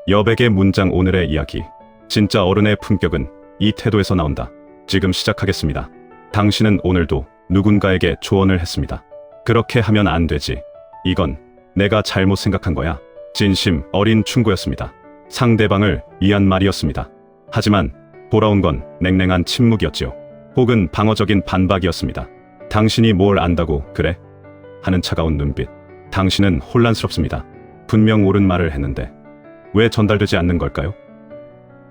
여백의 문장 오늘의 이야기. 진짜 어른의 품격은 이 태도에서 나온다. 지금 시작하겠습니다. 당신은 오늘도 누군가에게 조언을 했습니다. 그렇게 하면 안 되지. 이건 내가 잘못 생각한 거야. 진심 어린 충고였습니다. 상대방을 위한 말이었습니다. 하지만 돌아온 건 냉랭한 침묵이었지요. 혹은 방어적인 반박이었습니다. 당신이 뭘 안다고 그래? 하는 차가운 눈빛. 당신은 혼란스럽습니다. 분명 옳은 말을 했는데 왜 전달되지 않는 걸까요?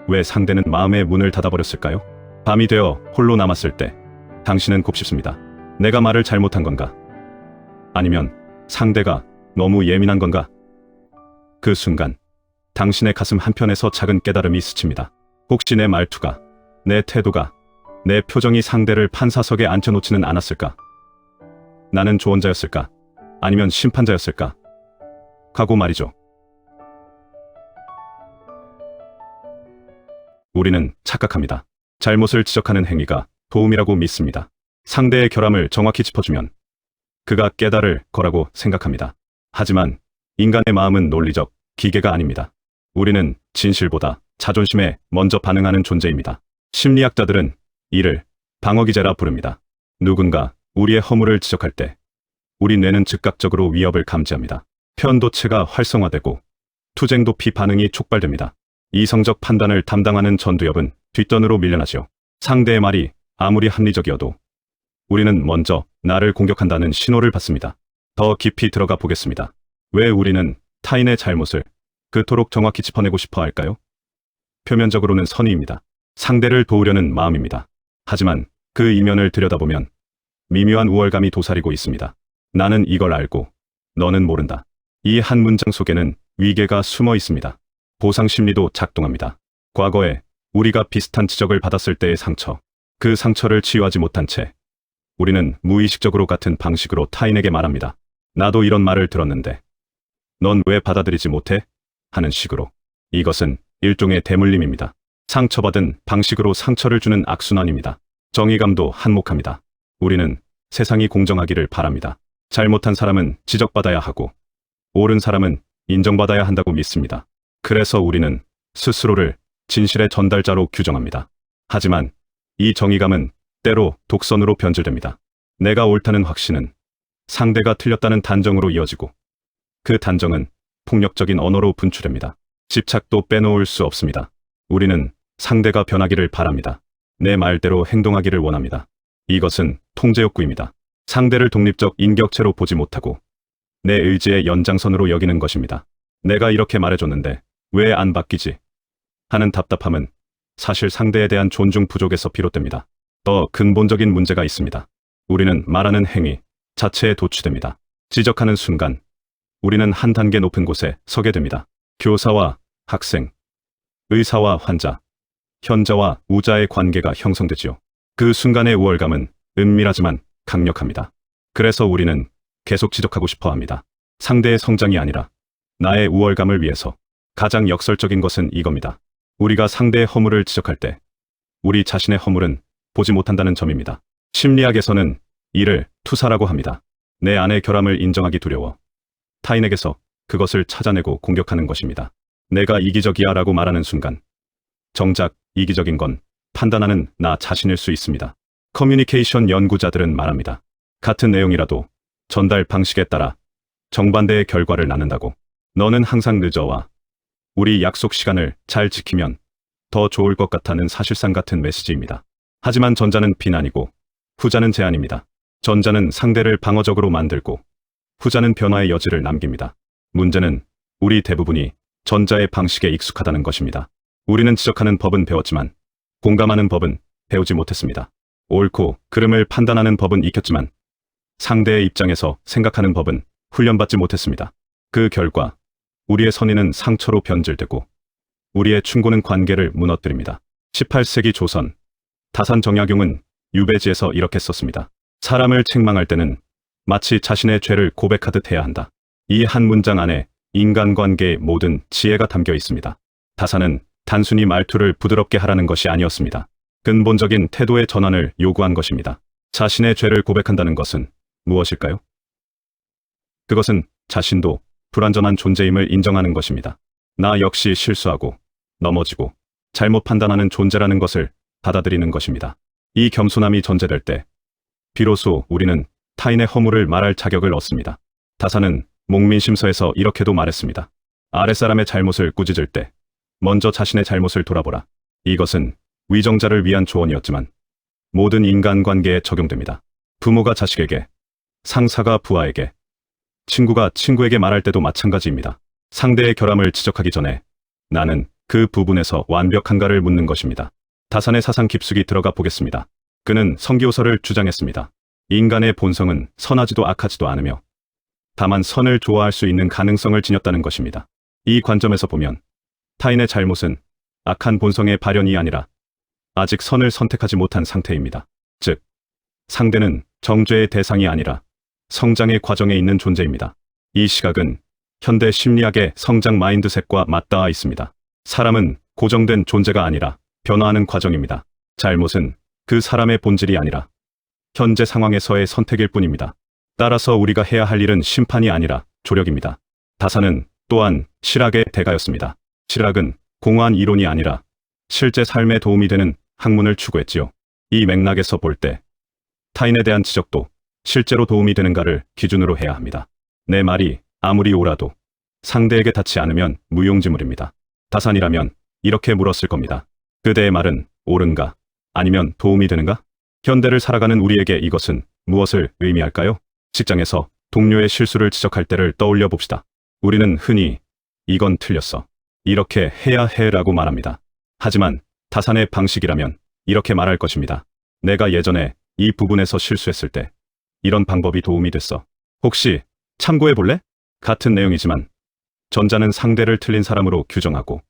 왜 상대는 마음의 문을 닫아버렸을까요? 밤이 되어 홀로 남았을 때 당신은 곱씹습니다. 내가 말을 잘못한 건가? 아니면 상대가 너무 예민한 건가? 그 순간 당신의 가슴 한편에서 작은 깨달음이 스칩니다. 혹시 내 말투가, 내 태도가, 내 표정이 상대를 판사석에 앉혀놓지는 않았을까? 나는 조언자였을까? 아니면 심판자였을까? 각오 말이죠. 우리는 착각합니다. 잘못을 지적하는 행위가 도움이라고 믿습니다. 상대의 결함을 정확히 짚어주면 그가 깨달을 거라고 생각합니다. 하지만 인간의 마음은 논리적 기계가 아닙니다. 우리는 진실보다 자존심에 먼저 반응하는 존재입니다. 심리학자들은 이를 방어기제라 부릅니다. 누군가 우리의 허물을 지적할 때 우리 뇌는 즉각적으로 위협을 감지합니다. 편도체가 활성화되고 투쟁도피 반응이 촉발됩니다. 이성적 판단을 담당하는 전두엽은 뒷전으로 밀려나죠. 상대의 말이 아무리 합리적이어도 우리는 먼저 나를 공격한다는 신호를 받습니다. 더 깊이 들어가 보겠습니다. 왜 우리는 타인의 잘못을 그토록 정확히 짚어내고 싶어 할까요? 표면적으로는 선의입니다. 상대를 도우려는 마음입니다. 하지만 그 이면을 들여다보면 미묘한 우월감이 도사리고 있습니다. 나는 이걸 알고 너는 모른다. 이 한 문장 속에는 위계가 숨어 있습니다. 보상 심리도 작동합니다. 과거에 우리가 비슷한 지적을 받았을 때의 상처, 그 상처를 치유하지 못한 채 우리는 무의식적으로 같은 방식으로 타인에게 말합니다. 나도 이런 말을 들었는데 넌 왜 받아들이지 못해? 하는 식으로. 이것은 일종의 대물림입니다. 상처받은 방식으로 상처를 주는 악순환입니다. 정의감도 한몫합니다. 우리는 세상이 공정하기를 바랍니다. 잘못한 사람은 지적받아야 하고 옳은 사람은 인정받아야 한다고 믿습니다. 그래서 우리는 스스로를 진실의 전달자로 규정합니다. 하지만 이 정의감은 때로 독선으로 변질됩니다. 내가 옳다는 확신은 상대가 틀렸다는 단정으로 이어지고 그 단정은 폭력적인 언어로 분출됩니다. 집착도 빼놓을 수 없습니다. 우리는 상대가 변하기를 바랍니다. 내 말대로 행동하기를 원합니다. 이것은 통제욕구입니다. 상대를 독립적 인격체로 보지 못하고 내 의지의 연장선으로 여기는 것입니다. 내가 이렇게 말해줬는데 왜 안 바뀌지? 하는 답답함은 사실 상대에 대한 존중 부족에서 비롯됩니다. 더 근본적인 문제가 있습니다. 우리는 말하는 행위 자체에 도취됩니다. 지적하는 순간 우리는 한 단계 높은 곳에 서게 됩니다. 교사와 학생, 의사와 환자, 현자와 우자의 관계가 형성되지요. 그 순간의 우월감은 은밀하지만 강력합니다. 그래서 우리는 계속 지적하고 싶어 합니다. 상대의 성장이 아니라 나의 우월감을 위해서. 가장 역설적인 것은 이겁니다. 우리가 상대의 허물을 지적할 때 우리 자신의 허물은 보지 못한다는 점입니다. 심리학에서는 이를 투사라고 합니다. 내 안의 결함을 인정하기 두려워 타인에게서 그것을 찾아내고 공격하는 것입니다. 내가 이기적이야 라고 말하는 순간 정작 이기적인 건 판단하는 나 자신일 수 있습니다. 커뮤니케이션 연구자들은 말합니다. 같은 내용이라도 전달 방식에 따라 정반대의 결과를 낳는다고. 너는 항상 늦어와 우리 약속 시간을 잘 지키면 더 좋을 것 같다는 사실상 같은 메시지입니다. 하지만 전자는 비난이고 후자는 제안입니다. 전자는 상대를 방어적으로 만들고 후자는 변화의 여지를 남깁니다. 문제는 우리 대부분이 전자의 방식에 익숙하다는 것입니다. 우리는 지적하는 법은 배웠지만 공감하는 법은 배우지 못했습니다. 옳고 그름을 판단하는 법은 익혔지만 상대의 입장에서 생각하는 법은 훈련받지 못했습니다. 그 결과 우리의 선의는 상처로 변질되고 우리의 충고는 관계를 무너뜨립니다. 18세기 조선 다산정약용은 유배지에서 이렇게 썼습니다. 사람을 책망할 때는 마치 자신의 죄를 고백하듯 해야 한다. 이 한 문장 안에 인간관계의 모든 지혜가 담겨 있습니다. 다산은 단순히 말투를 부드럽게 하라는 것이 아니었습니다. 근본적인 태도의 전환을 요구한 것입니다. 자신의 죄를 고백한다는 것은 무엇일까요? 그것은 자신도 불완전한 존재임을 인정하는 것입니다. 나 역시 실수하고 넘어지고 잘못 판단하는 존재라는 것을 받아들이는 것입니다. 이 겸손함이 전제될 때 비로소 우리는 타인의 허물을 말할 자격을 얻습니다. 다사는 목민심서에서 이렇게도 말했습니다. 아랫사람의 잘못을 꾸짖을 때 먼저 자신의 잘못을 돌아보라. 이것은 위정자를 위한 조언이었지만 모든 인간관계에 적용됩니다. 부모가 자식에게, 상사가 부하에게, 친구가 친구에게 말할 때도 마찬가지입니다. 상대의 결함을 지적하기 전에 나는 그 부분에서 완벽한가를 묻는 것입니다. 다산의 사상 깊숙이 들어가 보겠습니다. 그는 성기호설을 주장했습니다. 인간의 본성은 선하지도 악하지도 않으며 다만 선을 좋아할 수 있는 가능성을 지녔다는 것입니다. 이 관점에서 보면 타인의 잘못은 악한 본성의 발현이 아니라 아직 선을 선택하지 못한 상태입니다. 즉, 상대는 정죄의 대상이 아니라 성장의 과정에 있는 존재입니다. 이 시각은 현대 심리학의 성장 마인드셋과 맞닿아 있습니다. 사람은 고정된 존재가 아니라 변화하는 과정입니다. 잘못은 그 사람의 본질이 아니라 현재 상황에서의 선택일 뿐입니다. 따라서 우리가 해야 할 일은 심판이 아니라 조력입니다. 다사는 또한 실학의 대가였습니다. 실학은 공허한 이론이 아니라 실제 삶에 도움이 되는 학문을 추구했지요. 이 맥락에서 볼 때 타인에 대한 지적도 실제로 도움이 되는가를 기준으로 해야 합니다. 내 말이 아무리 옳아도 상대에게 닿지 않으면 무용지물입니다. 다산이라면 이렇게 물었을 겁니다. 그대의 말은 옳은가? 아니면 도움이 되는가? 현대를 살아가는 우리에게 이것은 무엇을 의미할까요? 직장에서 동료의 실수를 지적할 때를 떠올려 봅시다. 우리는 흔히 이건 틀렸어. 이렇게 해야 해라고 말합니다. 하지만 다산의 방식이라면 이렇게 말할 것입니다. 내가 예전에 이 부분에서 실수했을 때 이런 방법이 도움이 됐어. 혹시 참고해 볼래? 같은 내용이지만 전자는 상대를 틀린 사람으로 규정하고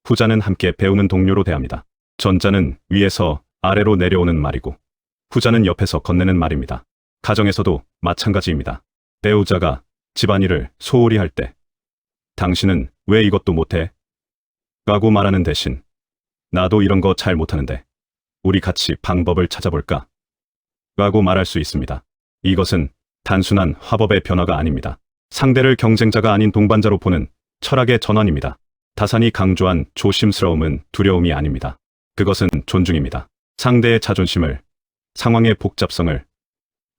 후자는 함께 배우는 동료로 대합니다. 전자는 위에서 아래로 내려오는 말이고 후자는 옆에서 건네는 말입니다. 가정에서도 마찬가지입니다. 배우자가 집안일을 소홀히 할 때 당신은 왜 이것도 못해? 라고 말하는 대신 나도 이런 거 잘 못하는데 우리 같이 방법을 찾아볼까? 라고 말할 수 있습니다. 이것은 단순한 화법의 변화가 아닙니다. 상대를 경쟁자가 아닌 동반자로 보는 철학의 전환입니다. 다산이 강조한 조심스러움은 두려움이 아닙니다. 그것은 존중입니다. 상대의 자존심을, 상황의 복잡성을,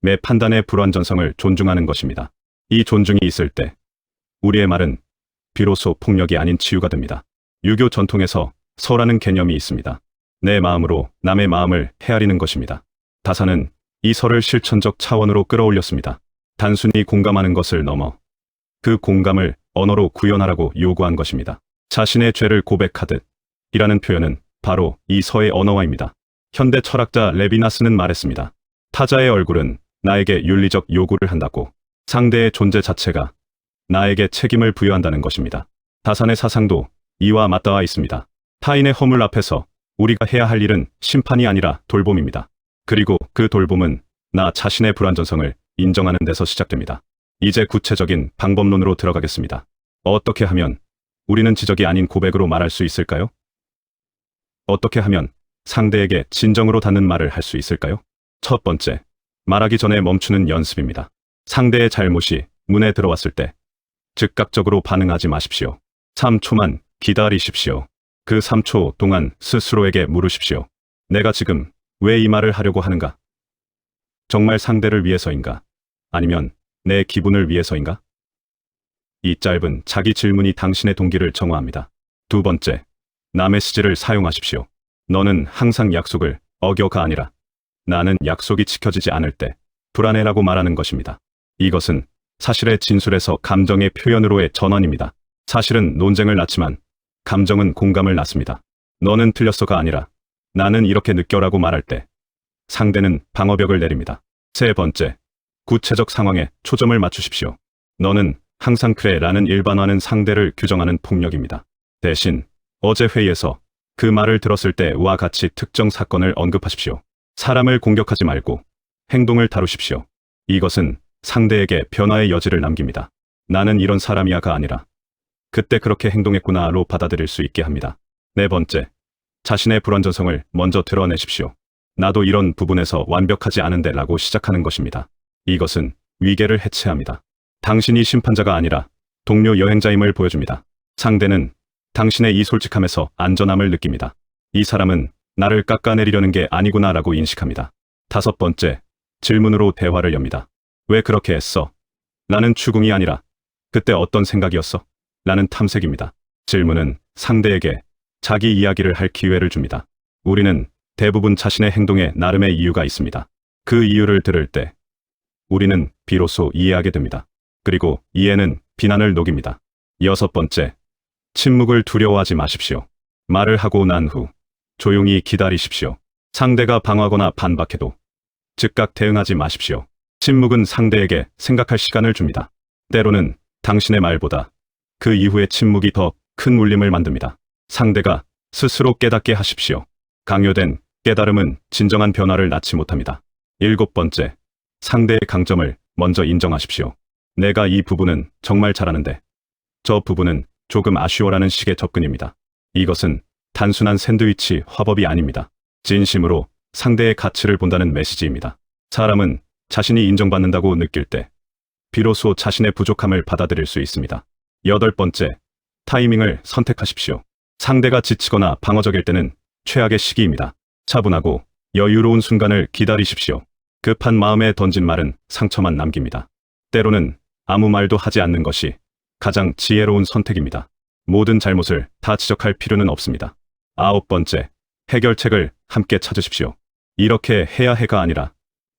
매 판단의 불완전성을 존중하는 것입니다. 이 존중이 있을 때 우리의 말은 비로소 폭력이 아닌 치유가 됩니다. 유교 전통에서 서라는 개념이 있습니다. 내 마음으로 남의 마음을 헤아리는 것입니다. 다산은 이 설을 실천적 차원으로 끌어올렸습니다. 단순히 공감하는 것을 넘어 그 공감을 언어로 구현하라고 요구한 것입니다. 자신의 죄를 고백하듯 이라는 표현은 바로 이 서의 언어화입니다. 현대 철학자 레비나스는 말했습니다. 타자의 얼굴은 나에게 윤리적 요구를 한다고 상대의 존재 자체가 나에게 책임을 부여한다는 것입니다. 다산의 사상도 이와 맞닿아 있습니다. 타인의 허물 앞에서 우리가 해야 할 일은 심판이 아니라 돌봄입니다. 그리고 그 돌봄은 나 자신의 불완전성을 인정하는 데서 시작됩니다. 이제 구체적인 방법론으로 들어가겠습니다. 어떻게 하면 우리는 지적이 아닌 고백으로 말할 수 있을까요? 어떻게 하면 상대에게 진정으로 닿는 말을 할 수 있을까요? 첫 번째, 말하기 전에 멈추는 연습입니다. 상대의 잘못이 문에 들어왔을 때 즉각적으로 반응하지 마십시오. 3초만 기다리십시오. 그 3초 동안 스스로에게 물으십시오. 내가 지금 왜 이 말을 하려고 하는가? 정말 상대를 위해서인가? 아니면 내 기분을 위해서인가? 이 짧은 자기 질문이 당신의 동기를 정화합니다. 두 번째, 남의 스지를 사용하십시오. 너는 항상 약속을 어겨가 아니라 나는 약속이 지켜지지 않을 때 불안해라고 말하는 것입니다. 이것은 사실의 진술에서 감정의 표현으로의 전환입니다. 사실은 논쟁을 낳지만 감정은 공감을 낳습니다. 너는 틀렸어가 아니라 나는 이렇게 느껴라고 말할 때 상대는 방어벽을 내립니다. 세 번째, 구체적 상황에 초점을 맞추십시오. 너는 항상 그래 라는 일반화는 상대를 규정하는 폭력입니다. 대신 어제 회의에서 그 말을 들었을 때와 같이 특정 사건을 언급하십시오. 사람을 공격하지 말고 행동을 다루십시오. 이것은 상대에게 변화의 여지를 남깁니다. 나는 이런 사람이야가 아니라 그때 그렇게 행동했구나로 받아들일 수 있게 합니다. 네 번째, 자신의 불완전성을 먼저 드러내십시오. 나도 이런 부분에서 완벽하지 않은데 라고 시작하는 것입니다. 이것은 위계를 해체합니다. 당신이 심판자가 아니라 동료 여행자임을 보여줍니다. 상대는 당신의 이 솔직함에서 안전함을 느낍니다. 이 사람은 나를 깎아내리려는 게 아니구나라고 인식합니다. 5번째, 질문으로 대화를 엽니다. 왜 그렇게 했어? 나는 추궁이 아니라 그때 어떤 생각이었어? 라는 탐색입니다. 질문은 상대에게 자기 이야기를 할 기회를 줍니다. 우리는 대부분 자신의 행동에 나름의 이유가 있습니다. 그 이유를 들을 때 우리는 비로소 이해하게 됩니다. 그리고 이해는 비난을 녹입니다. 6번째, 침묵을 두려워하지 마십시오. 말을 하고 난 후 조용히 기다리십시오. 상대가 방어하거나 반박해도 즉각 대응하지 마십시오. 침묵은 상대에게 생각할 시간을 줍니다. 때로는 당신의 말보다 그 이후의 침묵이 더 큰 울림을 만듭니다. 상대가 스스로 깨닫게 하십시오. 강요된 깨달음은 진정한 변화를 낳지 못합니다. 7번째, 상대의 강점을 먼저 인정하십시오. 내가 이 부분은 정말 잘하는데 저 부분은 조금 아쉬워라는 식의 접근입니다. 이것은 단순한 샌드위치 화법이 아닙니다. 진심으로 상대의 가치를 본다는 메시지입니다. 사람은 자신이 인정받는다고 느낄 때 비로소 자신의 부족함을 받아들일 수 있습니다. 8번째, 타이밍을 선택하십시오. 상대가 지치거나 방어적일 때는 최악의 시기입니다. 차분하고 여유로운 순간을 기다리십시오. 급한 마음에 던진 말은 상처만 남깁니다. 때로는 아무 말도 하지 않는 것이 가장 지혜로운 선택입니다. 모든 잘못을 다 지적할 필요는 없습니다. 9번째, 해결책을 함께 찾으십시오. 이렇게 해야 해가 아니라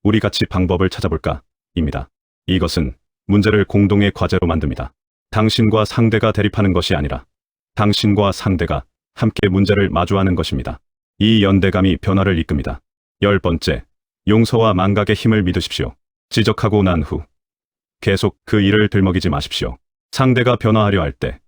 우리 같이 방법을 찾아볼까?입니다. 이것은 문제를 공동의 과제로 만듭니다. 당신과 상대가 대립하는 것이 아니라 당신과 상대가 함께 문제를 마주하는 것입니다. 이 연대감이 변화를 이끕니다. 10번째, 용서와 망각의 힘을 믿으십시오. 지적하고 난 후 계속 그 일을 들먹이지 마십시오. 상대가 변화하려 할 때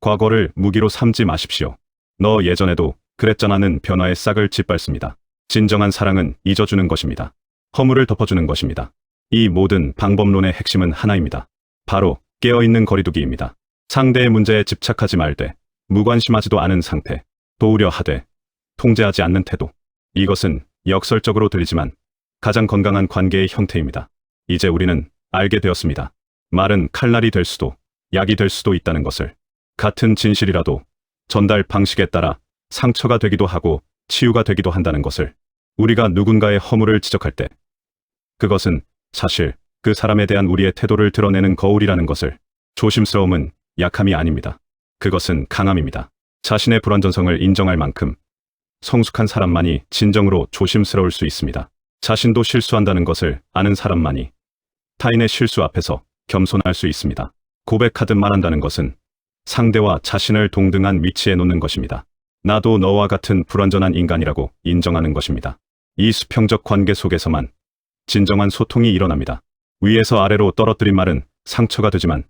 과거를 무기로 삼지 마십시오. 너 예전에도 그랬잖아는 변화의 싹을 짓밟습니다. 진정한 사랑은 잊어주는 것입니다. 허물을 덮어주는 것입니다. 이 모든 방법론의 핵심은 하나입니다. 바로 깨어있는 거리두기입니다. 상대의 문제에 집착하지 말되 무관심하지도 않은 상태, 도우려 하되 통제하지 않는 태도. 이것은 역설적으로 들리지만 가장 건강한 관계의 형태입니다. 이제 우리는 알게 되었습니다. 말은 칼날이 될 수도 약이 될 수도 있다는 것을. 같은 진실이라도 전달 방식에 따라 상처가 되기도 하고 치유가 되기도 한다는 것을. 우리가 누군가의 허물을 지적할 때 그것은 사실 그 사람에 대한 우리의 태도를 드러내는 거울이라는 것을. 조심스러움은 약함이 아닙니다. 그것은 강함입니다. 자신의 불완전성을 인정할 만큼 성숙한 사람만이 진정으로 조심스러울 수 있습니다. 자신도 실수한다는 것을 아는 사람만이 타인의 실수 앞에서 겸손할 수 있습니다. 고백하듯 말한다는 것은 상대와 자신을 동등한 위치에 놓는 것입니다. 나도 너와 같은 불완전한 인간이라고 인정하는 것입니다. 이 수평적 관계 속에서만 진정한 소통이 일어납니다. 위에서 아래로 떨어뜨린 말은 상처가 되지만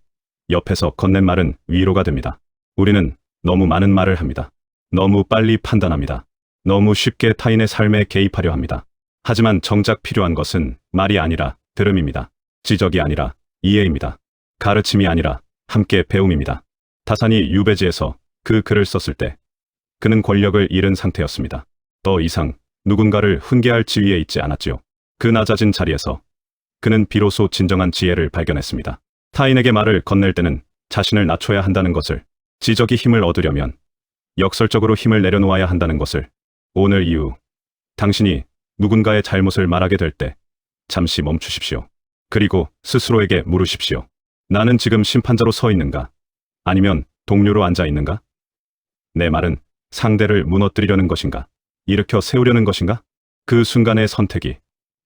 옆에서 건넨 말은 위로가 됩니다. 우리는 너무 많은 말을 합니다. 너무 빨리 판단합니다. 너무 쉽게 타인의 삶에 개입하려 합니다. 하지만 정작 필요한 것은 말이 아니라 들음입니다. 지적이 아니라 이해입니다. 가르침이 아니라 함께 배움입니다. 다산이 유배지에서 그 글을 썼을 때 그는 권력을 잃은 상태였습니다. 더 이상 누군가를 훈계할 지위에 있지 않았지요. 그 낮아진 자리에서 그는 비로소 진정한 지혜를 발견했습니다. 타인에게 말을 건넬 때는 자신을 낮춰야 한다는 것을, 지적이 힘을 얻으려면 역설적으로 힘을 내려놓아야 한다는 것을. 오늘 이후 당신이 누군가의 잘못을 말하게 될 때 잠시 멈추십시오. 그리고 스스로에게 물으십시오. 나는 지금 심판자로 서 있는가? 아니면 동료로 앉아 있는가? 내 말은 상대를 무너뜨리려는 것인가? 일으켜 세우려는 것인가? 그 순간의 선택이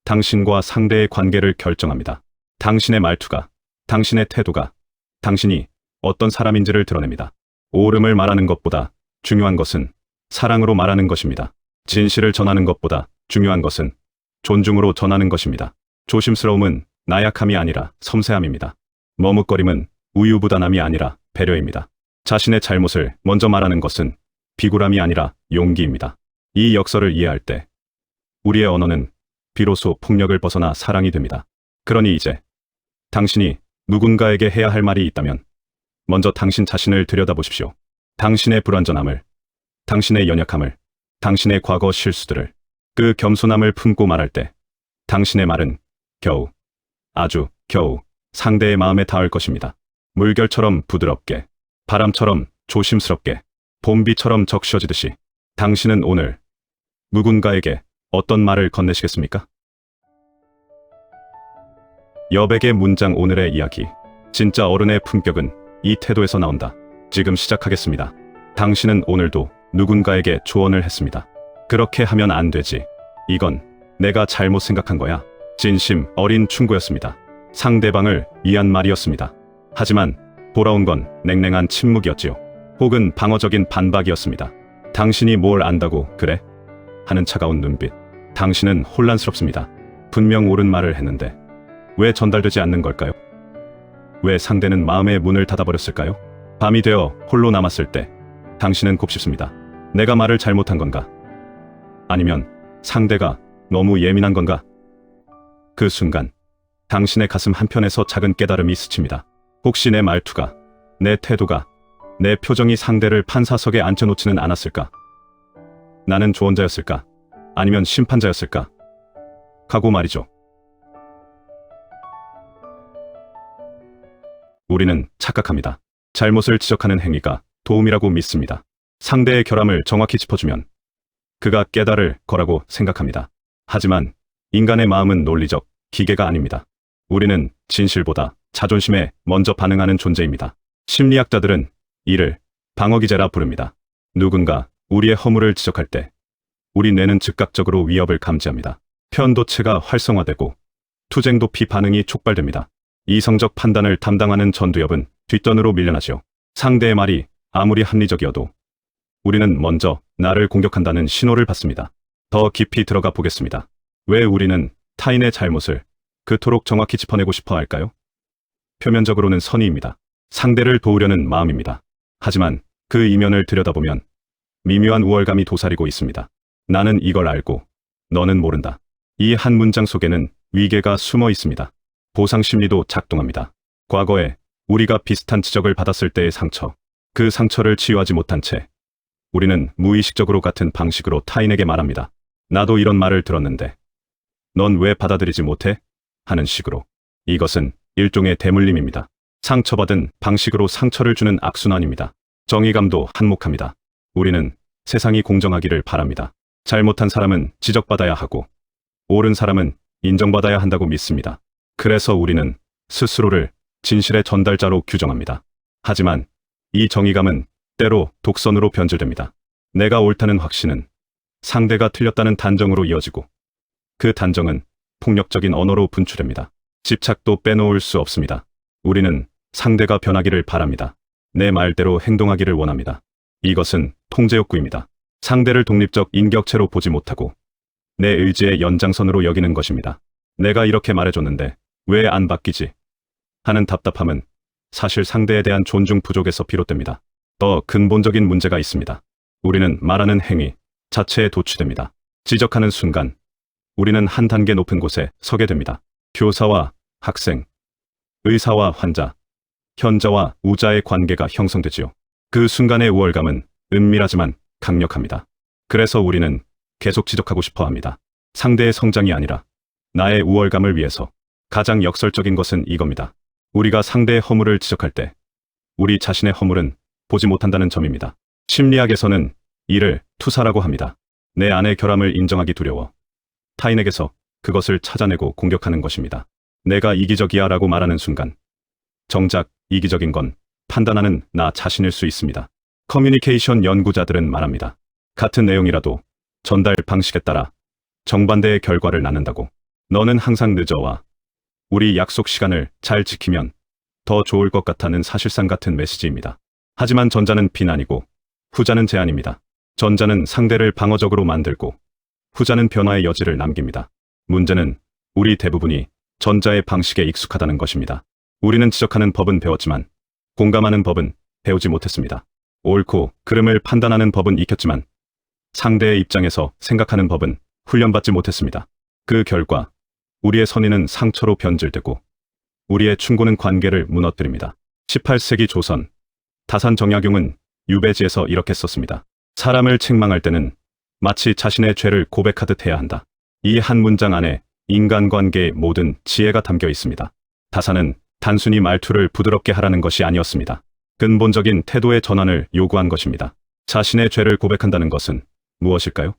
당신과 상대의 관계를 결정합니다. 당신의 말투가, 당신의 태도가 당신이 어떤 사람인지를 드러냅니다. 옳음을 말하는 것보다 중요한 것은 사랑으로 말하는 것입니다. 진실을 전하는 것보다 중요한 것은 존중으로 전하는 것입니다. 조심스러움은 나약함이 아니라 섬세함입니다. 머뭇거림은 우유부단함이 아니라 배려입니다. 자신의 잘못을 먼저 말하는 것은 비굴함이 아니라 용기입니다. 이 역설을 이해할 때 우리의 언어는 비로소 폭력을 벗어나 사랑이 됩니다. 그러니 이제 당신이 누군가에게 해야 할 말이 있다면 먼저 당신 자신을 들여다보십시오. 당신의 불완전함을, 당신의 연약함을, 당신의 과거 실수들을. 그 겸손함을 품고 말할 때 당신의 말은 겨우, 아주 겨우 상대의 마음에 닿을 것입니다. 물결처럼 부드럽게, 바람처럼 조심스럽게, 봄비처럼 적셔지듯이 당신은 오늘 누군가에게 어떤 말을 건네시겠습니까? 여백의 문장 오늘의 이야기. 진짜 어른의 품격은 이 태도에서 나온다. 지금 시작하겠습니다. 당신은 오늘도 누군가에게 조언을 했습니다. 그렇게 하면 안 되지. 이건 내가 잘못 생각한 거야. 진심 어린 충고였습니다. 상대방을 위한 말이었습니다. 하지만 돌아온 건 냉랭한 침묵이었지요. 혹은 방어적인 반박이었습니다. 당신이 뭘 안다고 그래? 하는 차가운 눈빛. 당신은 혼란스럽습니다. 분명 옳은 말을 했는데 왜 전달되지 않는 걸까요? 왜 상대는 마음의 문을 닫아버렸을까요? 밤이 되어 홀로 남았을 때 당신은 곱씹습니다. 내가 말을 잘못한 건가? 아니면 상대가 너무 예민한 건가? 그 순간 당신의 가슴 한편에서 작은 깨달음이 스칩니다. 혹시 내 말투가, 내 태도가, 내 표정이 상대를 판사석에 앉혀놓지는 않았을까? 나는 조언자였을까? 아니면 심판자였을까? 하고 말이죠. 우리는 착각합니다. 잘못을 지적하는 행위가 도움이라고 믿습니다. 상대의 결함을 정확히 짚어주면 그가 깨달을 거라고 생각합니다. 하지만 인간의 마음은 논리적 기계가 아닙니다. 우리는 진실보다 자존심에 먼저 반응하는 존재입니다. 심리학자들은 이를 방어기제라 부릅니다. 누군가 우리의 허물을 지적할 때 우리 뇌는 즉각적으로 위협을 감지합니다. 편도체가 활성화되고 투쟁도피 반응이 촉발됩니다. 이성적 판단을 담당하는 전두엽은 뒷전으로 밀려나죠. 상대의 말이 아무리 합리적이어도 우리는 먼저 나를 공격한다는 신호를 받습니다. 더 깊이 들어가 보겠습니다. 왜 우리는 타인의 잘못을 그토록 정확히 짚어내고 싶어 할까요? 표면적으로는 선의입니다. 상대를 도우려는 마음입니다. 하지만 그 이면을 들여다보면 미묘한 우월감이 도사리고 있습니다. 나는 이걸 알고 너는 모른다. 이 한 문장 속에는 위계가 숨어 있습니다. 보상 심리도 작동합니다. 과거에 우리가 비슷한 지적을 받았을 때의 상처, 그 상처를 치유하지 못한 채 우리는 무의식적으로 같은 방식으로 타인에게 말합니다. 나도 이런 말을 들었는데 넌 왜 받아들이지 못해? 하는 식으로. 이것은 일종의 대물림입니다. 상처받은 방식으로 상처를 주는 악순환입니다. 정의감도 한몫합니다. 우리는 세상이 공정하기를 바랍니다. 잘못한 사람은 지적받아야 하고 옳은 사람은 인정받아야 한다고 믿습니다. 그래서 우리는 스스로를 진실의 전달자로 규정합니다. 하지만 이 정의감은 때로 독선으로 변질됩니다. 내가 옳다는 확신은 상대가 틀렸다는 단정으로 이어지고 그 단정은 폭력적인 언어로 분출됩니다. 집착도 빼놓을 수 없습니다. 우리는 상대가 변하기를 바랍니다. 내 말대로 행동하기를 원합니다. 이것은 통제욕구입니다. 상대를 독립적 인격체로 보지 못하고 내 의지의 연장선으로 여기는 것입니다. 내가 이렇게 말해줬는데 왜 안 바뀌지? 하는 답답함은 사실 상대에 대한 존중 부족에서 비롯됩니다. 더 근본적인 문제가 있습니다. 우리는 말하는 행위 자체에 도취됩니다. 지적하는 순간 우리는 한 단계 높은 곳에 서게 됩니다. 교사와 학생, 의사와 환자, 현자와 우자의 관계가 형성되지요. 그 순간의 우월감은 은밀하지만 강력합니다. 그래서 우리는 계속 지적하고 싶어 합니다. 상대의 성장이 아니라 나의 우월감을 위해서. 가장 역설적인 것은 이겁니다. 우리가 상대의 허물을 지적할 때 우리 자신의 허물은 보지 못한다는 점입니다. 심리학에서는 이를 투사라고 합니다. 내 안의 결함을 인정하기 두려워 타인에게서 그것을 찾아내고 공격하는 것입니다. 내가 이기적이야 라고 말하는 순간 정작 이기적인 건 판단하는 나 자신일 수 있습니다. 커뮤니케이션 연구자들은 말합니다. 같은 내용이라도 전달 방식에 따라 정반대의 결과를 낳는다고. 너는 항상 늦어와 우리 약속 시간을 잘 지키면 더 좋을 것 같다는 사실상 같은 메시지입니다. 하지만 전자는 비난이고 후자는 제안입니다. 전자는 상대를 방어적으로 만들고 후자는 변화의 여지를 남깁니다. 문제는 우리 대부분이 전자의 방식에 익숙하다는 것입니다. 우리는 지적하는 법은 배웠지만 공감하는 법은 배우지 못했습니다. 옳고 그름을 판단하는 법은 익혔지만 상대의 입장에서 생각하는 법은 훈련받지 못했습니다. 그 결과 우리의 선의는 상처로 변질되고 우리의 충고는 관계를 무너뜨립니다. 18세기 조선 다산정약용은 유배지에서 이렇게 썼습니다. 사람을 책망할 때는 마치 자신의 죄를 고백하듯 해야 한다. 이 한 문장 안에 인간관계의 모든 지혜가 담겨 있습니다. 다산은 단순히 말투를 부드럽게 하라는 것이 아니었습니다. 근본적인 태도의 전환을 요구한 것입니다. 자신의 죄를 고백한다는 것은 무엇일까요?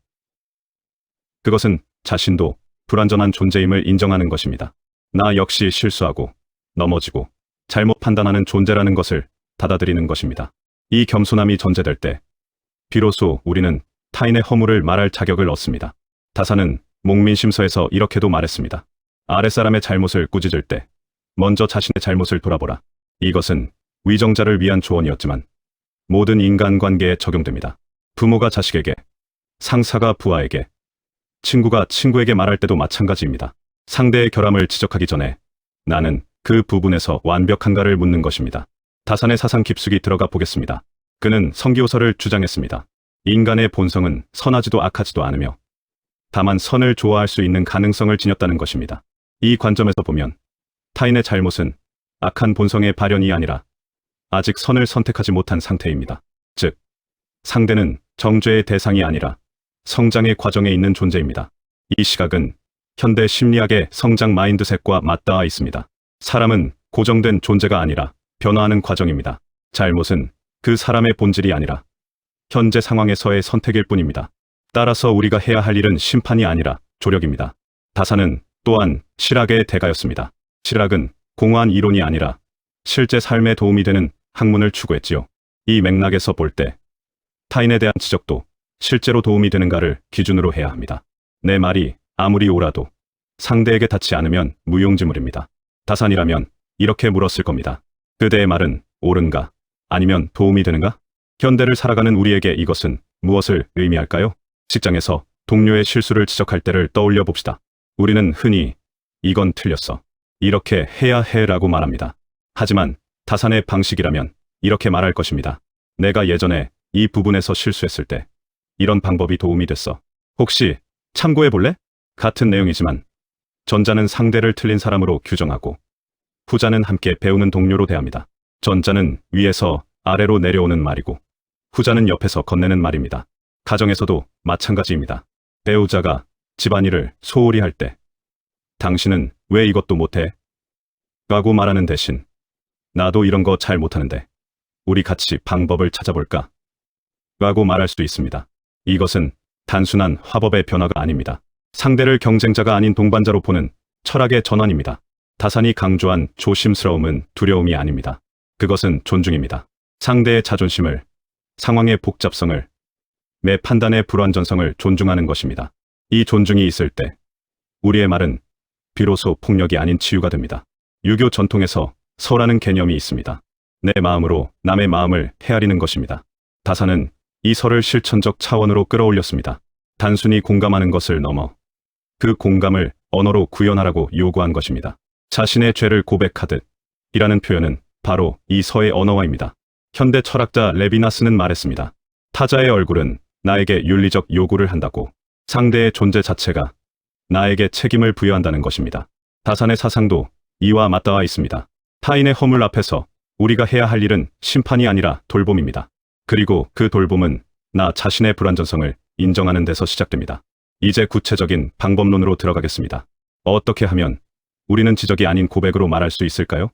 그것은 자신도 불완전한 존재임을 인정하는 것입니다. 나 역시 실수하고 넘어지고 잘못 판단하는 존재라는 것을 받아들이는 것입니다. 이 겸손함이 전제될 때 비로소 우리는 타인의 허물을 말할 자격을 얻습니다. 다사는 목민심서에서 이렇게도 말했습니다. 아랫사람의 잘못을 꾸짖을 때 먼저 자신의 잘못을 돌아보라. 이것은 위정자를 위한 조언이었지만 모든 인간관계에 적용됩니다. 부모가 자식에게, 상사가 부하에게, 친구가 친구에게 말할 때도 마찬가지입니다. 상대의 결함을 지적하기 전에 나는 그 부분에서 완벽한가를 묻는 것입니다. 다산의 사상 깊숙이 들어가 보겠습니다. 그는 성기호설을 주장했습니다. 인간의 본성은 선하지도 악하지도 않으며 다만 선을 좋아할 수 있는 가능성을 지녔다는 것입니다. 이 관점에서 보면 타인의 잘못은 악한 본성의 발현이 아니라 아직 선을 선택하지 못한 상태입니다. 즉, 상대는 정죄의 대상이 아니라 성장의 과정에 있는 존재입니다. 이 시각은 현대 심리학의 성장 마인드셋과 맞닿아 있습니다. 사람은 고정된 존재가 아니라 변화하는 과정입니다. 잘못은 그 사람의 본질이 아니라 현재 상황에서의 선택일 뿐입니다. 따라서 우리가 해야 할 일은 심판이 아니라 조력입니다. 다사는 또한 실학의 대가였습니다. 실학은 공허한 이론이 아니라 실제 삶에 도움이 되는 학문을 추구했지요. 이 맥락에서 볼 때 타인에 대한 지적도 실제로 도움이 되는가를 기준으로 해야 합니다. 내 말이 아무리 옳아도 상대에게 닿지 않으면 무용지물입니다. 다산이라면 이렇게 물었을 겁니다. 그대의 말은 옳은가? 아니면 도움이 되는가? 현대를 살아가는 우리에게 이것은 무엇을 의미할까요? 직장에서 동료의 실수를 지적할 때를 떠올려 봅시다. 우리는 흔히 이건 틀렸어. 이렇게 해야 해라고 말합니다. 하지만 다산의 방식이라면 이렇게 말할 것입니다. 내가 예전에 이 부분에서 실수했을 때 이런 방법이 도움이 됐어. 혹시 참고해 볼래? 같은 내용이지만 전자는 상대를 틀린 사람으로 규정하고 후자는 함께 배우는 동료로 대합니다. 전자는 위에서 아래로 내려오는 말이고 후자는 옆에서 건네는 말입니다. 가정에서도 마찬가지입니다. 배우자가 집안일을 소홀히 할 때 당신은 왜 이것도 못해? 라고 말하는 대신 나도 이런 거 잘 못하는데 우리 같이 방법을 찾아볼까? 라고 말할 수도 있습니다. 이것은 단순한 화법의 변화가 아닙니다. 상대를 경쟁자가 아닌 동반자로 보는 철학의 전환입니다. 다산이 강조한 조심스러움은 두려움이 아닙니다. 그것은 존중입니다. 상대의 자존심을, 상황의 복잡성을, 내 판단의 불완전성을 존중하는 것입니다. 이 존중이 있을 때 우리의 말은 비로소 폭력이 아닌 치유가 됩니다. 유교 전통에서 서라는 개념이 있습니다. 내 마음으로 남의 마음을 헤아리는 것입니다. 다산은 이 설을 실천적 차원으로 끌어올렸습니다. 단순히 공감하는 것을 넘어 그 공감을 언어로 구현하라고 요구한 것입니다. 자신의 죄를 고백하듯 이라는 표현은 바로 이 서의 언어화입니다. 현대 철학자 레비나스는 말했습니다. 타자의 얼굴은 나에게 윤리적 요구를 한다고 상대의 존재 자체가 나에게 책임을 부여한다는 것입니다. 다산의 사상도 이와 맞닿아 있습니다. 타인의 허물 앞에서 우리가 해야 할 일은 심판이 아니라 돌봄입니다. 그리고 그 돌봄은 나 자신의 불완전성을 인정하는 데서 시작됩니다. 이제 구체적인 방법론으로 들어가겠습니다. 어떻게 하면 우리는 지적이 아닌 고백으로 말할 수 있을까요?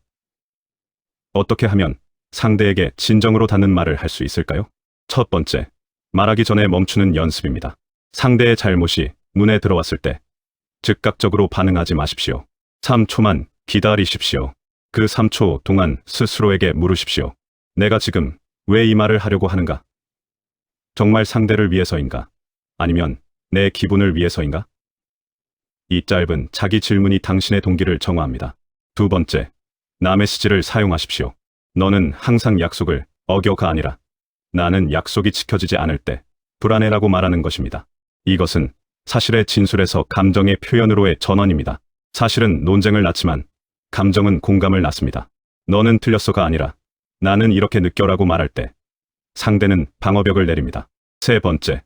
어떻게 하면 상대에게 진정으로 닿는 말을 할 수 있을까요? 첫 번째, 말하기 전에 멈추는 연습입니다. 상대의 잘못이 눈에 들어왔을 때 즉각적으로 반응하지 마십시오. 3초만 기다리십시오. 그 3초 동안 스스로에게 물으십시오. 내가 지금 왜 이 말을 하려고 하는가? 정말 상대를 위해서인가? 아니면 내 기분을 위해서인가? 이 짧은 자기 질문이 당신의 동기를 정화합니다. 두 번째, 남의 시지를 사용하십시오. 너는 항상 약속을 어겨가 아니라 나는 약속이 지켜지지 않을 때 불안해라고 말하는 것입니다. 이것은 사실의 진술에서 감정의 표현으로의 전환입니다. 사실은 논쟁을 낳지만 감정은 공감을 낳습니다. 너는 틀렸어가 아니라 나는 이렇게 느껴라고 말할 때 상대는 방어벽을 내립니다. 세 번째,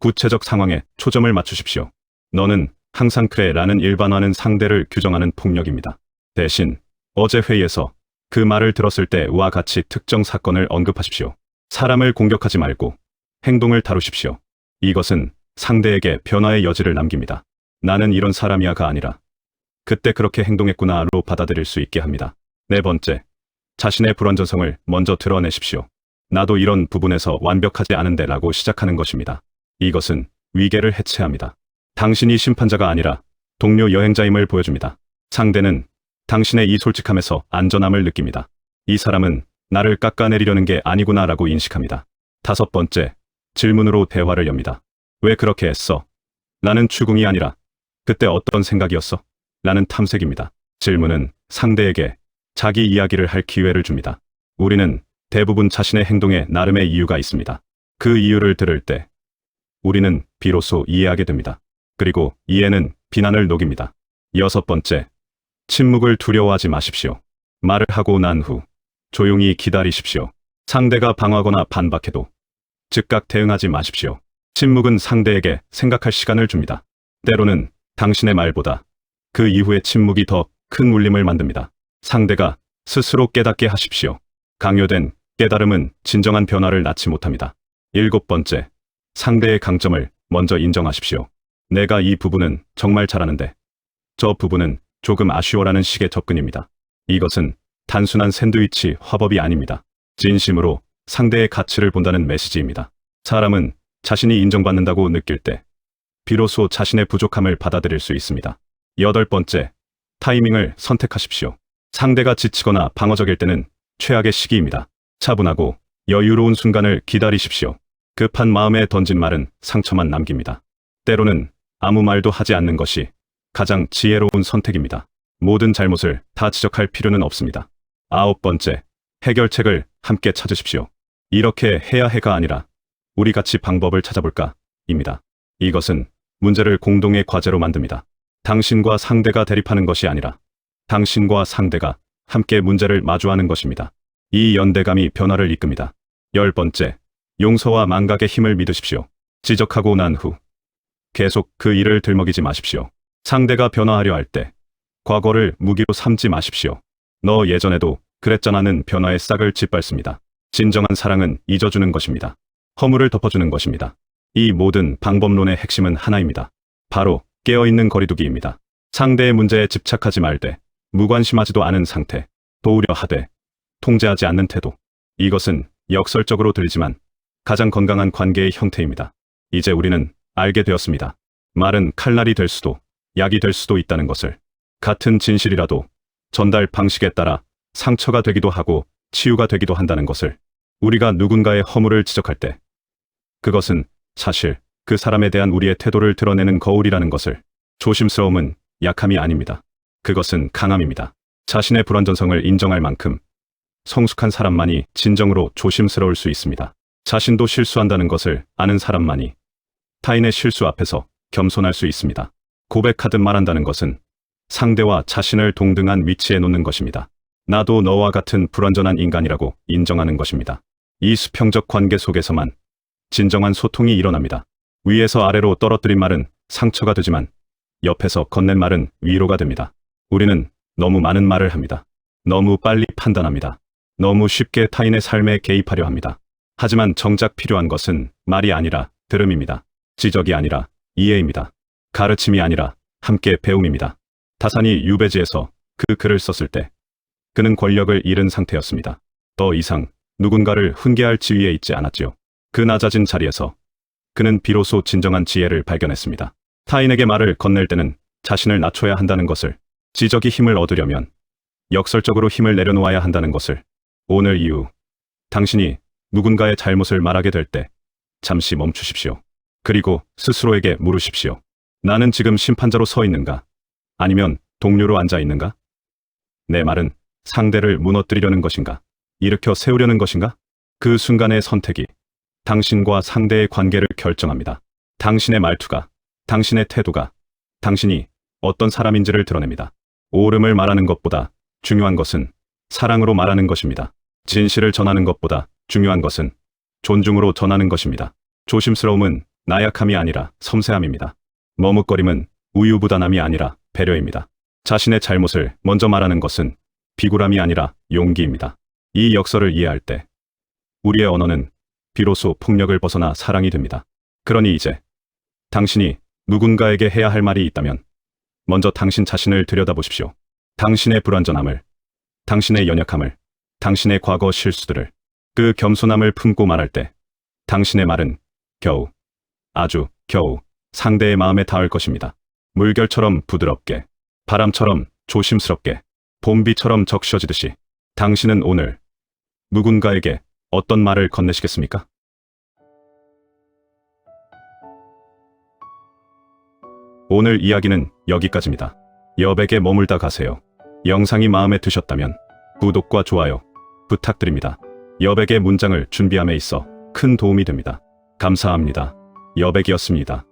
구체적 상황에 초점을 맞추십시오. 너는 항상 그래 라는 일반화는 상대를 규정하는 폭력입니다. 대신 어제 회의에서 그 말을 들었을 때와 같이 특정 사건을 언급하십시오. 사람을 공격하지 말고 행동을 다루십시오. 이것은 상대에게 변화의 여지를 남깁니다. 나는 이런 사람이야가 아니라 그때 그렇게 행동했구나로 받아들일 수 있게 합니다. 네 번째, 자신의 불완전성을 먼저 드러내십시오. 나도 이런 부분에서 완벽하지 않은데 라고 시작하는 것입니다. 이것은 위계를 해체합니다. 당신이 심판자가 아니라 동료 여행자임을 보여줍니다. 상대는 당신의 이 솔직함에서 안전함을 느낍니다. 이 사람은 나를 깎아내리려는 게 아니구나 라고 인식합니다. 5번째, 질문으로 대화를 엽니다. 왜 그렇게 했어? 라는 추궁이 아니라 그때 어떤 생각이었어? 라는 탐색입니다. 질문은 상대에게 자기 이야기를 할 기회를 줍니다. 우리는 대부분 자신의 행동에 나름의 이유가 있습니다. 그 이유를 들을 때 우리는 비로소 이해하게 됩니다. 그리고 이해는 비난을 녹입니다. 6번째, 침묵을 두려워하지 마십시오. 말을 하고 난 후 조용히 기다리십시오. 상대가 방어하거나 반박해도 즉각 대응하지 마십시오. 침묵은 상대에게 생각할 시간을 줍니다. 때로는 당신의 말보다 그 이후의 침묵이 더 큰 울림을 만듭니다. 상대가 스스로 깨닫게 하십시오. 강요된 깨달음은 진정한 변화를 낳지 못합니다. 7번째, 상대의 강점을 먼저 인정하십시오. 내가 이 부분은 정말 잘하는데 저 부분은 조금 아쉬워라는 식의 접근입니다. 이것은 단순한 샌드위치 화법이 아닙니다. 진심으로 상대의 가치를 본다는 메시지입니다. 사람은 자신이 인정받는다고 느낄 때 비로소 자신의 부족함을 받아들일 수 있습니다. 8번째, 타이밍을 선택하십시오. 상대가 지치거나 방어적일 때는 최악의 시기입니다. 차분하고 여유로운 순간을 기다리십시오. 급한 마음에 던진 말은 상처만 남깁니다. 때로는 아무 말도 하지 않는 것이 가장 지혜로운 선택입니다. 모든 잘못을 다 지적할 필요는 없습니다. 9번째, 해결책을 함께 찾으십시오. 이렇게 해야 해가 아니라 우리 같이 방법을 찾아볼까? 입니다. 이것은 문제를 공동의 과제로 만듭니다. 당신과 상대가 대립하는 것이 아니라 당신과 상대가 함께 문제를 마주하는 것입니다. 이 연대감이 변화를 이끕니다. 10번째, 용서와 망각의 힘을 믿으십시오. 지적하고 난 후 계속 그 일을 들먹이지 마십시오. 상대가 변화하려 할 때 과거를 무기로 삼지 마십시오. 너 예전에도 그랬잖아는 변화의 싹을 짓밟습니다. 진정한 사랑은 잊어주는 것입니다. 허물을 덮어주는 것입니다. 이 모든 방법론의 핵심은 하나입니다. 바로 깨어있는 거리두기입니다. 상대의 문제에 집착하지 말되 무관심하지도 않은 상태, 도우려 하되 통제하지 않는 태도. 이것은 역설적으로 들리지만 가장 건강한 관계의 형태입니다. 이제 우리는 알게 되었습니다. 말은 칼날이 될 수도 약이 될 수도 있다는 것을. 같은 진실이라도 전달 방식에 따라 상처가 되기도 하고 치유가 되기도 한다는 것을. 우리가 누군가의 허물을 지적할 때 그것은 사실 그 사람에 대한 우리의 태도를 드러내는 거울이라는 것을. 조심스러움은 약함이 아닙니다. 그것은 강함입니다. 자신의 불완전성을 인정할 만큼 성숙한 사람만이 진정으로 조심스러울 수 있습니다. 자신도 실수한다는 것을 아는 사람만이 타인의 실수 앞에서 겸손할 수 있습니다. 고백하듯 말한다는 것은 상대와 자신을 동등한 위치에 놓는 것입니다. 나도 너와 같은 불완전한 인간이라고 인정하는 것입니다. 이 수평적 관계 속에서만 진정한 소통이 일어납니다. 위에서 아래로 떨어뜨린 말은 상처가 되지만 옆에서 건넨 말은 위로가 됩니다. 우리는 너무 많은 말을 합니다. 너무 빨리 판단합니다. 너무 쉽게 타인의 삶에 개입하려 합니다. 하지만 정작 필요한 것은 말이 아니라 들음입니다. 지적이 아니라 이해입니다. 가르침이 아니라 함께 배움입니다. 다산이 유배지에서 그 글을 썼을 때 그는 권력을 잃은 상태였습니다. 더 이상 누군가를 훈계할 지위에 있지 않았지요. 그 낮아진 자리에서 그는 비로소 진정한 지혜를 발견했습니다. 타인에게 말을 건넬 때는 자신을 낮춰야 한다는 것을, 지적이 힘을 얻으려면 역설적으로 힘을 내려놓아야 한다는 것을. 오늘 이후 당신이 누군가의 잘못을 말하게 될 때 잠시 멈추십시오. 그리고 스스로에게 물으십시오. 나는 지금 심판자로 서 있는가? 아니면 동료로 앉아 있는가? 내 말은 상대를 무너뜨리려는 것인가? 일으켜 세우려는 것인가? 그 순간의 선택이 당신과 상대의 관계를 결정합니다. 당신의 말투가, 당신의 태도가 당신이 어떤 사람인지를 드러냅니다. 옳음을 말하는 것보다 중요한 것은 사랑으로 말하는 것입니다. 진실을 전하는 것보다 중요한 것은 존중으로 전하는 것입니다. 조심스러움은 나약함이 아니라 섬세함입니다. 머뭇거림은 우유부단함이 아니라 배려입니다. 자신의 잘못을 먼저 말하는 것은 비굴함이 아니라 용기입니다. 이 역설을 이해할 때 우리의 언어는 비로소 폭력을 벗어나 사랑이 됩니다. 그러니 이제 당신이 누군가에게 해야 할 말이 있다면 먼저 당신 자신을 들여다보십시오. 당신의 불완전함을, 당신의 연약함을, 당신의 과거 실수들을. 그 겸손함을 품고 말할 때 당신의 말은 겨우, 아주 겨우 상대의 마음에 닿을 것입니다. 물결처럼 부드럽게, 바람처럼 조심스럽게, 봄비처럼 적셔지듯이 당신은 오늘 누군가에게 어떤 말을 건네시겠습니까? 오늘 이야기는 여기까지입니다. 여백에 머물다 가세요. 영상이 마음에 드셨다면 구독과 좋아요 부탁드립니다. 여백의 문장을 준비함에 있어 큰 도움이 됩니다. 감사합니다. 여백이었습니다.